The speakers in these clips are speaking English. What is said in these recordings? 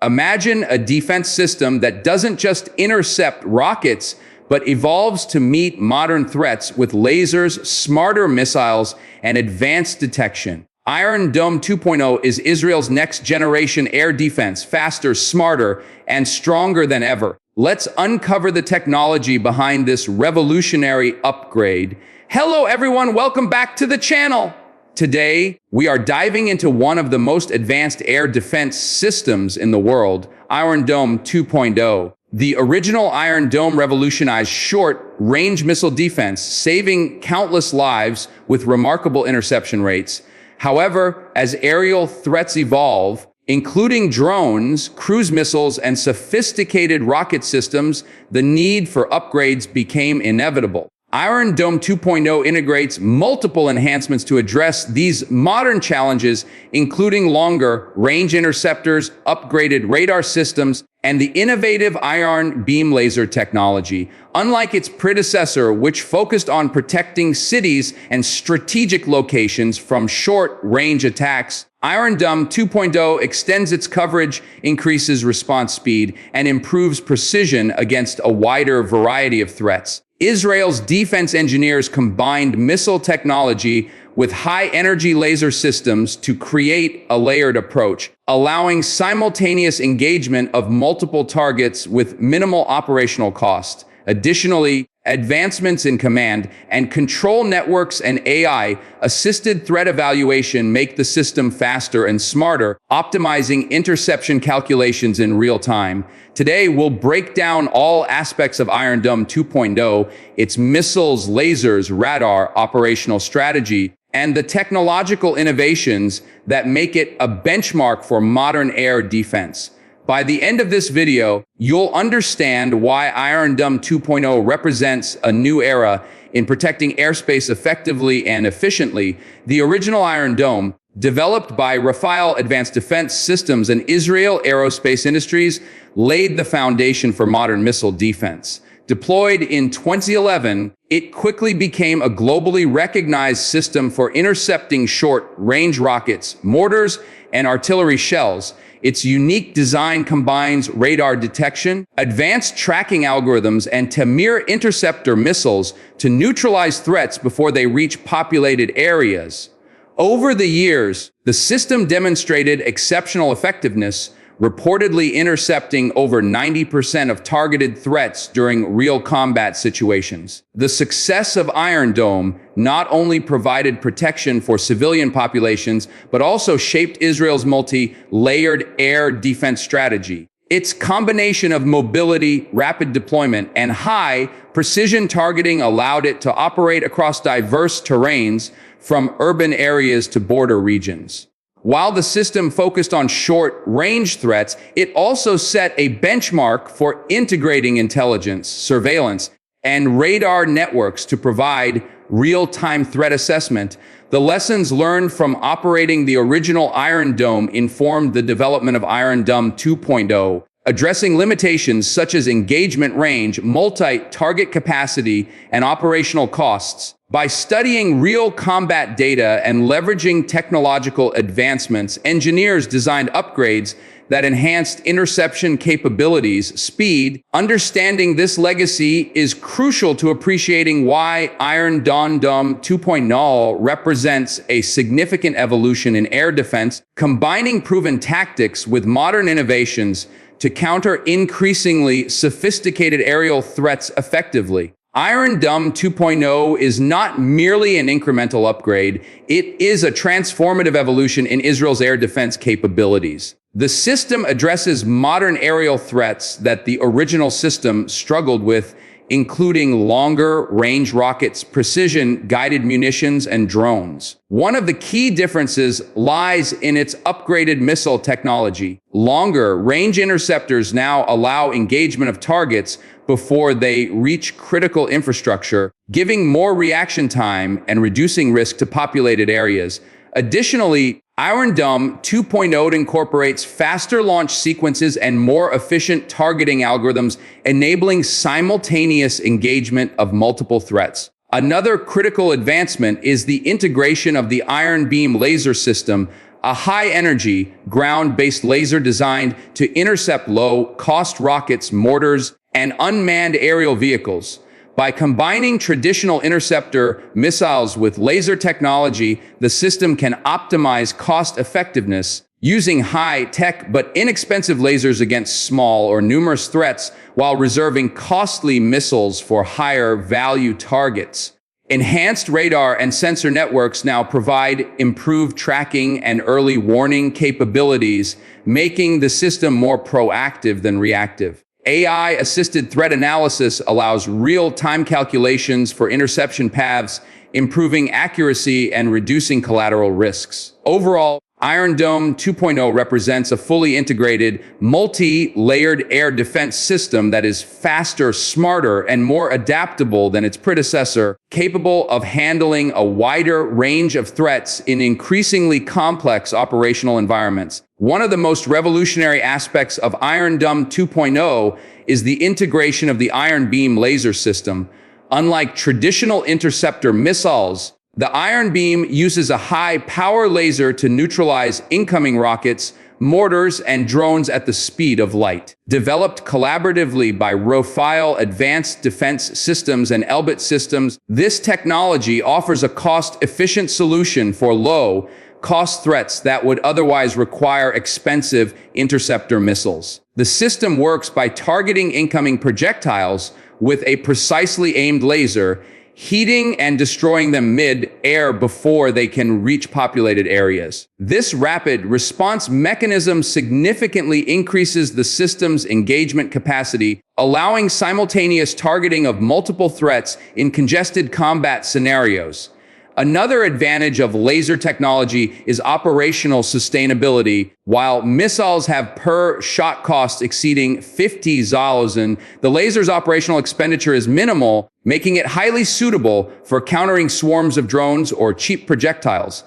Imagine a defense system that doesn't just intercept rockets, but evolves to meet modern threats with lasers, smarter missiles, and advanced detection. Iron Dome 2.0 is Israel's next-generation air defense, faster, smarter, and stronger than ever. Let's uncover the technology behind this revolutionary upgrade. Hello, everyone. Welcome back to the channel. Today, we are diving into one of the most advanced air defense systems in the world, Iron Dome 2.0. The original Iron Dome revolutionized short-range missile defense, saving countless lives with remarkable interception rates. However, as aerial threats evolve, including drones, cruise missiles, and sophisticated rocket systems, the need for upgrades became inevitable. Iron Dome 2.0 integrates multiple enhancements to address these modern challenges, including longer range interceptors, upgraded radar systems, and the innovative iron beam laser technology. Unlike its predecessor, which focused on protecting cities and strategic locations from short-range attacks, Iron Dome 2.0 extends its coverage, increases response speed, and improves precision against a wider variety of threats. Israel's defense engineers combined missile technology with high-energy laser systems to create a layered approach, allowing simultaneous engagement of multiple targets with minimal operational cost. Additionally, advancements in command and control networks and AI-assisted threat evaluation make the system faster and smarter, optimizing interception calculations in real time. Today, we'll break down all aspects of Iron Dome 2.0, its missiles, lasers, radar, operational strategy, and the technological innovations that make it a benchmark for modern air defense. By the end of this video, you'll understand why Iron Dome 2.0 represents a new era in protecting airspace effectively and efficiently. The original Iron Dome, developed by Rafael Advanced Defense Systems and Israel Aerospace Industries, laid the foundation for modern missile defense. Deployed in 2011, it quickly became a globally recognized system for intercepting short-range rockets, mortars, and artillery shells. Its unique design combines radar detection, advanced tracking algorithms, and Tamir interceptor missiles to neutralize threats before they reach populated areas. Over the years, the system demonstrated exceptional effectiveness, reportedly intercepting over 90% of targeted threats during real combat situations. The success of Iron Dome not only provided protection for civilian populations, but also shaped Israel's multi-layered air defense strategy. Its combination of mobility, rapid deployment, and high-precision targeting allowed it to operate across diverse terrains, from urban areas to border regions. While the system focused on short-range threats, it also set a benchmark for integrating intelligence, surveillance, and radar networks to provide real-time threat assessment. The lessons learned from operating the original Iron Dome informed the development of Iron Dome 2.0, addressing limitations such as engagement range, multi-target capacity, and operational costs. By studying real combat data and leveraging technological advancements, engineers designed upgrades that enhanced interception capabilities, speed. Understanding this legacy is crucial to appreciating why Iron Dome 2.0 represents a significant evolution in air defense, combining proven tactics with modern innovations to counter increasingly sophisticated aerial threats effectively. Iron Dome 2.0 is not merely an incremental upgrade, it is a transformative evolution in Israel's air defense capabilities. The system addresses modern aerial threats that the original system struggled with, including longer-range rockets, precision-guided munitions, and drones. One of the key differences lies in its upgraded missile technology. Longer-range interceptors now allow engagement of targets before they reach critical infrastructure, giving more reaction time and reducing risk to populated areas. Additionally, Iron Dome 2.0 incorporates faster launch sequences and more efficient targeting algorithms, enabling simultaneous engagement of multiple threats. Another critical advancement is the integration of the iron beam laser system, a high-energy, ground-based laser designed to intercept low-cost rockets, mortars, and unmanned aerial vehicles. By combining traditional interceptor missiles with laser technology, the system can optimize cost-effectiveness using high-tech but inexpensive lasers against small or numerous threats while reserving costly missiles for higher-value targets. Enhanced radar and sensor networks now provide improved tracking and early warning capabilities, making the system more proactive than reactive. AI-assisted threat analysis allows real-time calculations for interception paths, improving accuracy and reducing collateral risks. Overall, Iron Dome 2.0 represents a fully integrated, multi-layered air defense system that is faster, smarter, and more adaptable than its predecessor, capable of handling a wider range of threats in increasingly complex operational environments. One of the most revolutionary aspects of Iron Dome 2.0 is the integration of the Iron Beam laser system. Unlike traditional interceptor missiles, the Iron Beam uses a high-power laser to neutralize incoming rockets, mortars, and drones at the speed of light. Developed collaboratively by Rafael Advanced Defense Systems and Elbit Systems, this technology offers a cost-efficient solution for low-cost threats that would otherwise require expensive interceptor missiles. The system works by targeting incoming projectiles with a precisely aimed laser, heating and destroying them mid-air before they can reach populated areas. This rapid response mechanism significantly increases the system's engagement capacity, allowing simultaneous targeting of multiple threats in congested combat scenarios. Another advantage of laser technology is operational sustainability. While missiles have per-shot costs exceeding $50,000, the laser's operational expenditure is minimal, making it highly suitable for countering swarms of drones or cheap projectiles.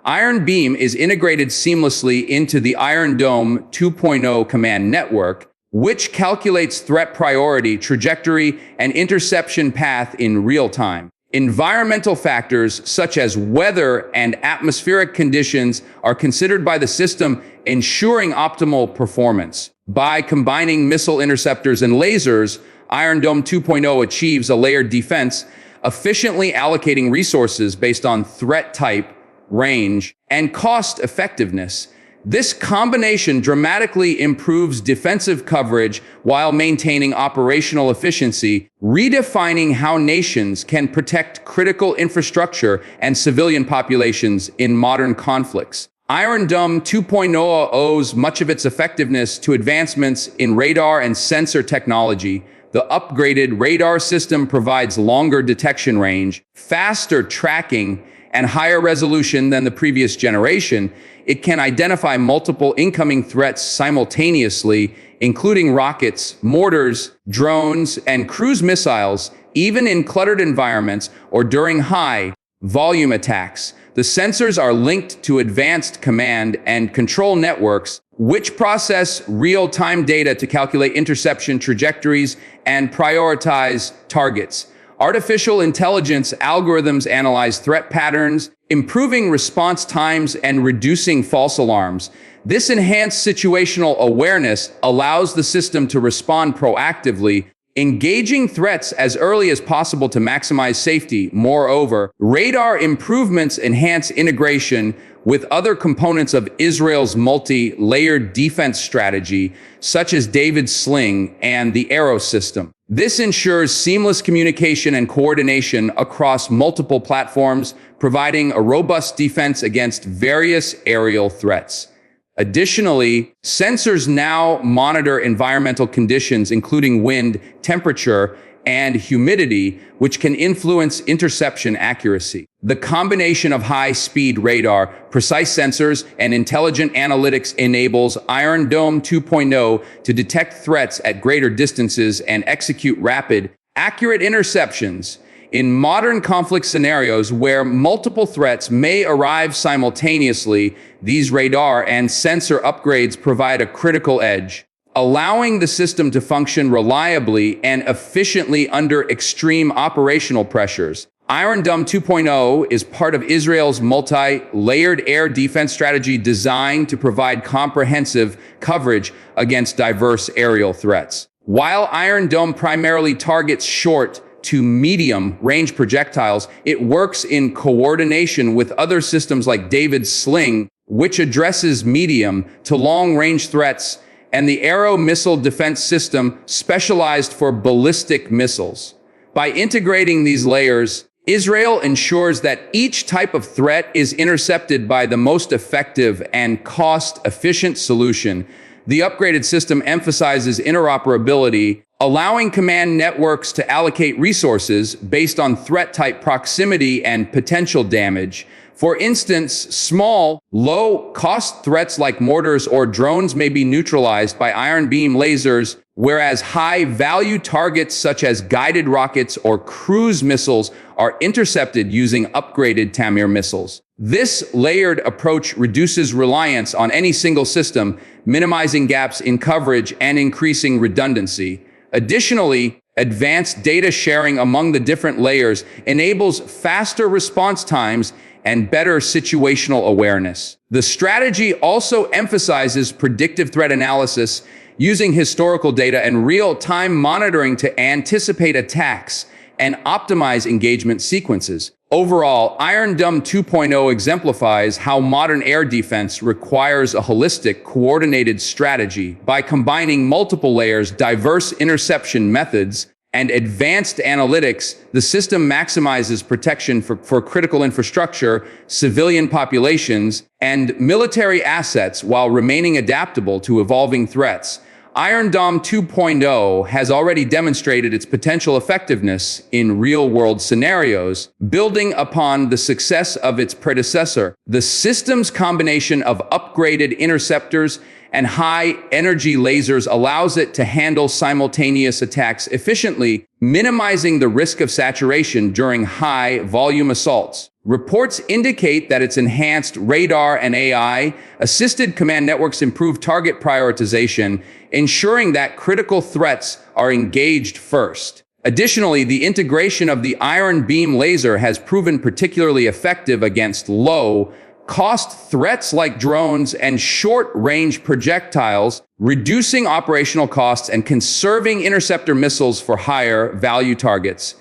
Iron Beam is integrated seamlessly into the Iron Dome 2.0 command network, which calculates threat priority, trajectory, and interception path in real time. Environmental factors such as weather and atmospheric conditions are considered by the system, ensuring optimal performance. By combining missile interceptors and lasers, Iron Dome 2.0 achieves a layered defense, efficiently allocating resources based on threat type, range, and cost effectiveness. This combination dramatically improves defensive coverage while maintaining operational efficiency, redefining how nations can protect critical infrastructure and civilian populations in modern conflicts. Iron Dome 2.0 owes much of its effectiveness to advancements in radar and sensor technology. The upgraded radar system provides longer detection range, faster tracking, and higher resolution than the previous generation. It can identify multiple incoming threats simultaneously, including rockets, mortars, drones, and cruise missiles, even in cluttered environments or during high-volume attacks. The sensors are linked to advanced command and control networks, which process real-time data to calculate interception trajectories and prioritize targets. Artificial intelligence algorithms analyze threat patterns, improving response times and reducing false alarms. This enhanced situational awareness allows the system to respond proactively, engaging threats as early as possible to maximize safety. Moreover, radar improvements enhance integration with other components of Israel's multi-layered defense strategy, such as David's Sling and the Arrow system. This ensures seamless communication and coordination across multiple platforms, providing a robust defense against various aerial threats. Additionally, sensors now monitor environmental conditions, including wind, temperature, and humidity, which can influence interception accuracy. The combination of high-speed radar, precise sensors, and intelligent analytics enables Iron Dome 2.0 to detect threats at greater distances and execute rapid, accurate interceptions. In modern conflict scenarios where multiple threats may arrive simultaneously, these radar and sensor upgrades provide a critical edge, allowing the system to function reliably and efficiently under extreme operational pressures. Iron Dome 2.0 is part of Israel's multi-layered air defense strategy designed to provide comprehensive coverage against diverse aerial threats. While Iron Dome primarily targets short to medium-range projectiles, it works in coordination with other systems like David's Sling, which addresses medium to long-range threats, and the Aero Missile Defense System, specialized for ballistic missiles. By integrating these layers, Israel ensures that each type of threat is intercepted by the most effective and cost-efficient solution. The upgraded system emphasizes interoperability, allowing command networks to allocate resources based on threat type, proximity, and potential damage. For instance, small, low-cost threats like mortars or drones may be neutralized by iron beam lasers, whereas high-value targets such as guided rockets or cruise missiles are intercepted using upgraded Tamir missiles. This layered approach reduces reliance on any single system, minimizing gaps in coverage and increasing redundancy. Additionally, advanced data sharing among the different layers enables faster response times and better situational awareness. The strategy also emphasizes predictive threat analysis, using historical data and real-time monitoring to anticipate attacks and optimize engagement sequences. Overall, Iron Dome 2.0 exemplifies how modern air defense requires a holistic, coordinated strategy. By combining multiple layers, diverse interception methods, and advanced analytics, the system maximizes protection for critical infrastructure, civilian populations, and military assets while remaining adaptable to evolving threats. Iron Dome 2.0 has already demonstrated its potential effectiveness in real-world scenarios, building upon the success of its predecessor. The system's combination of upgraded interceptors and high-energy lasers allows it to handle simultaneous attacks efficiently, minimizing the risk of saturation during high-volume assaults. Reports indicate that its enhanced radar and AI-assisted command networks improve target prioritization, ensuring that critical threats are engaged first. Additionally, the integration of the iron beam laser has proven particularly effective against low-cost threats like drones and short-range projectiles, reducing operational costs and conserving interceptor missiles for higher-value targets.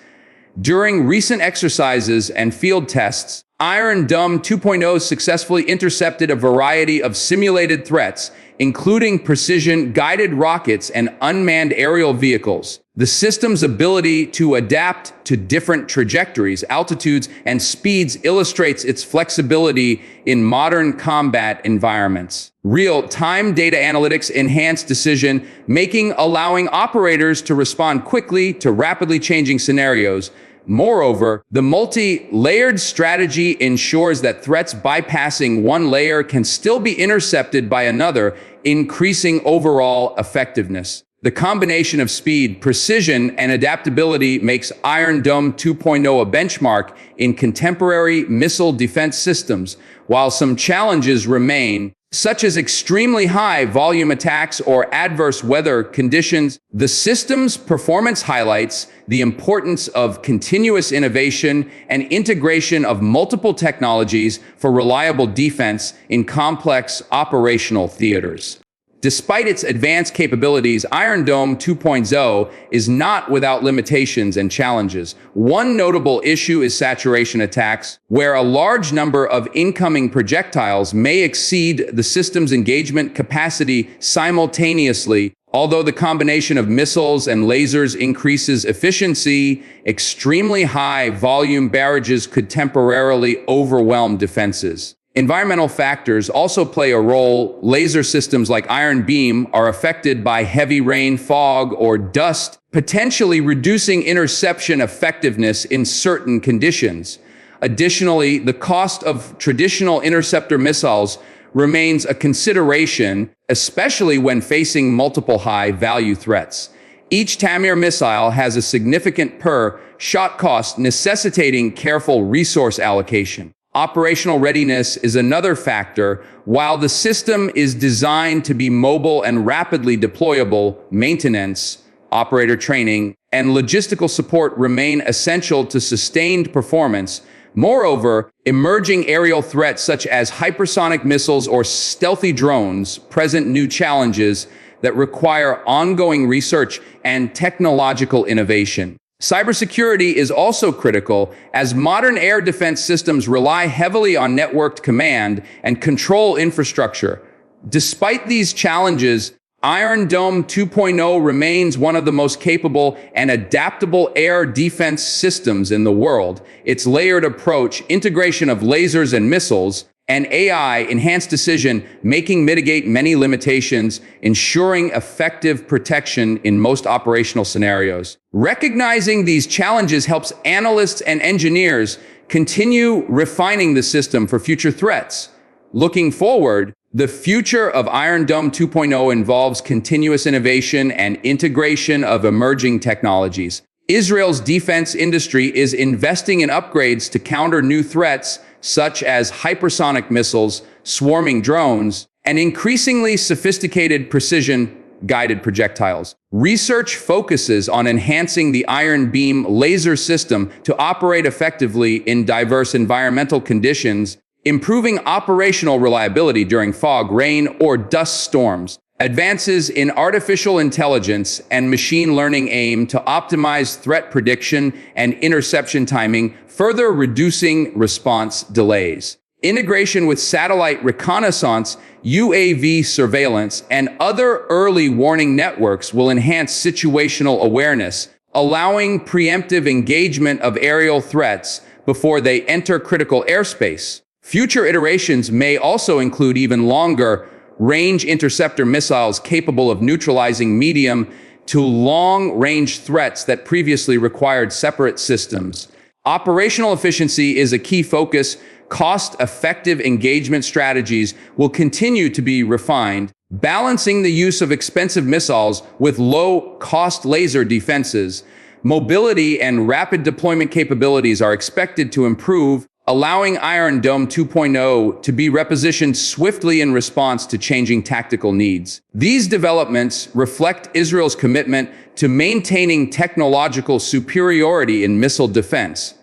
During recent exercises and field tests, Iron Dome 2.0 successfully intercepted a variety of simulated threats, including precision-guided rockets and unmanned aerial vehicles. The system's ability to adapt to different trajectories, altitudes, and speeds illustrates its flexibility in modern combat environments. Real-time data analytics enhance decision-making, allowing operators to respond quickly to rapidly changing scenarios. Moreover, the multi-layered strategy ensures that threats bypassing one layer can still be intercepted by another, increasing overall effectiveness. The combination of speed, precision, and adaptability makes Iron Dome 2.0 a benchmark in contemporary missile defense systems. While some challenges remain, such as extremely high volume attacks or adverse weather conditions, the system's performance highlights the importance of continuous innovation and integration of multiple technologies for reliable defense in complex operational theaters. Despite its advanced capabilities, Iron Dome 2.0 is not without limitations and challenges. One notable issue is saturation attacks, where a large number of incoming projectiles may exceed the system's engagement capacity simultaneously. Although the combination of missiles and lasers increases efficiency, extremely high volume barrages could temporarily overwhelm defenses. Environmental factors also play a role. Laser systems like iron beam are affected by heavy rain, fog, or dust, potentially reducing interception effectiveness in certain conditions. Additionally, the cost of traditional interceptor missiles remains a consideration, especially when facing multiple high-value threats. Each Tamir missile has a significant per-shot cost, necessitating careful resource allocation. Operational readiness is another factor. While the system is designed to be mobile and rapidly deployable, maintenance, operator training, and logistical support remain essential to sustained performance. Moreover, emerging aerial threats such as hypersonic missiles or stealthy drones present new challenges that require ongoing research and technological innovation. Cybersecurity is also critical, as modern air defense systems rely heavily on networked command and control infrastructure. Despite these challenges, Iron Dome 2.0 remains one of the most capable and adaptable air defense systems in the world. Its layered approach, integration of lasers and missiles, and AI enhanced decision-making mitigate many limitations, ensuring effective protection in most operational scenarios. Recognizing these challenges helps analysts and engineers continue refining the system for future threats. Looking forward, the future of Iron Dome 2.0 involves continuous innovation and integration of emerging technologies. Israel's defense industry is investing in upgrades to counter new threats such as hypersonic missiles, swarming drones, and increasingly sophisticated precision-guided projectiles. Research focuses on enhancing the Iron Beam laser system to operate effectively in diverse environmental conditions, improving operational reliability during fog, rain, or dust storms. Advances in artificial intelligence and machine learning aim to optimize threat prediction and interception timing, further reducing response delays. Integration with satellite reconnaissance, UAV surveillance, and other early warning networks will enhance situational awareness, allowing preemptive engagement of aerial threats before they enter critical airspace. Future iterations may also include even longer range interceptor missiles capable of neutralizing medium to long-range threats that previously required separate systems. Operational efficiency is a key focus. Cost-effective engagement strategies will continue to be refined, balancing the use of expensive missiles with low-cost laser defenses. Mobility and rapid deployment capabilities are expected to improve, allowing Iron Dome 2.0 to be repositioned swiftly in response to changing tactical needs. These developments reflect Israel's commitment to maintaining technological superiority in missile defense.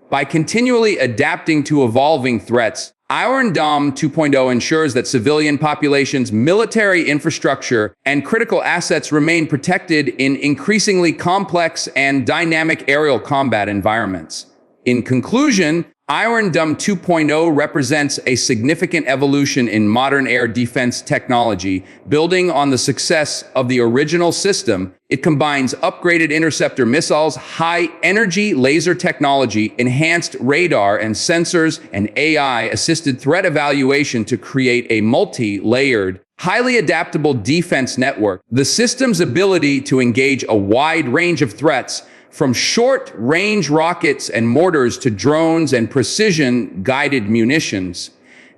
By continually adapting to evolving threats, Iron Dome 2.0 ensures that civilian populations, military infrastructure, and critical assets remain protected in increasingly complex and dynamic aerial combat environments. In conclusion, Iron Dome 2.0 represents a significant evolution in modern air defense technology. Building on the success of the original system, it combines upgraded interceptor missiles, high-energy laser technology, enhanced radar and sensors, and AI-assisted threat evaluation to create a multi-layered, highly adaptable defense network. The system's ability to engage a wide range of threats, from short-range rockets and mortars to drones and precision-guided munitions,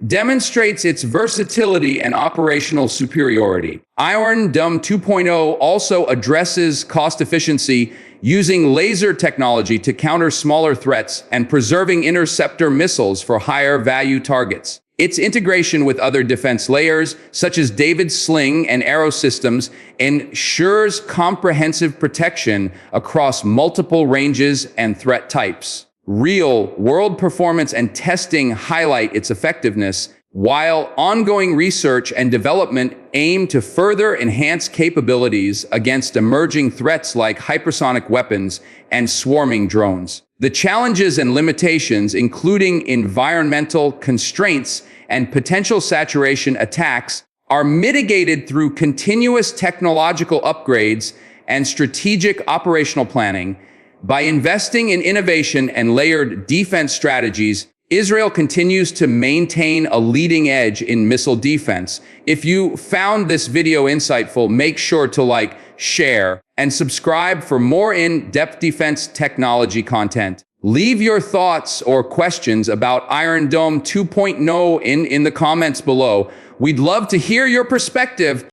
demonstrates its versatility and operational superiority. Iron Dome 2.0 also addresses cost efficiency, using laser technology to counter smaller threats and preserving interceptor missiles for higher-value targets. Its integration with other defense layers, such as David's Sling and Arrow systems, ensures comprehensive protection across multiple ranges and threat types. Real-world performance and testing highlight its effectiveness, while ongoing research and development aim to further enhance capabilities against emerging threats like hypersonic weapons and swarming drones. The challenges and limitations, including environmental constraints and potential saturation attacks, are mitigated through continuous technological upgrades and strategic operational planning. By investing in innovation and layered defense strategies, Israel continues to maintain a leading edge in missile defense. If you found this video insightful, make sure to like, share, and subscribe for more in-depth defense technology content. Leave your thoughts or questions about Iron Dome 2.0 in the comments below. We'd love to hear your perspective.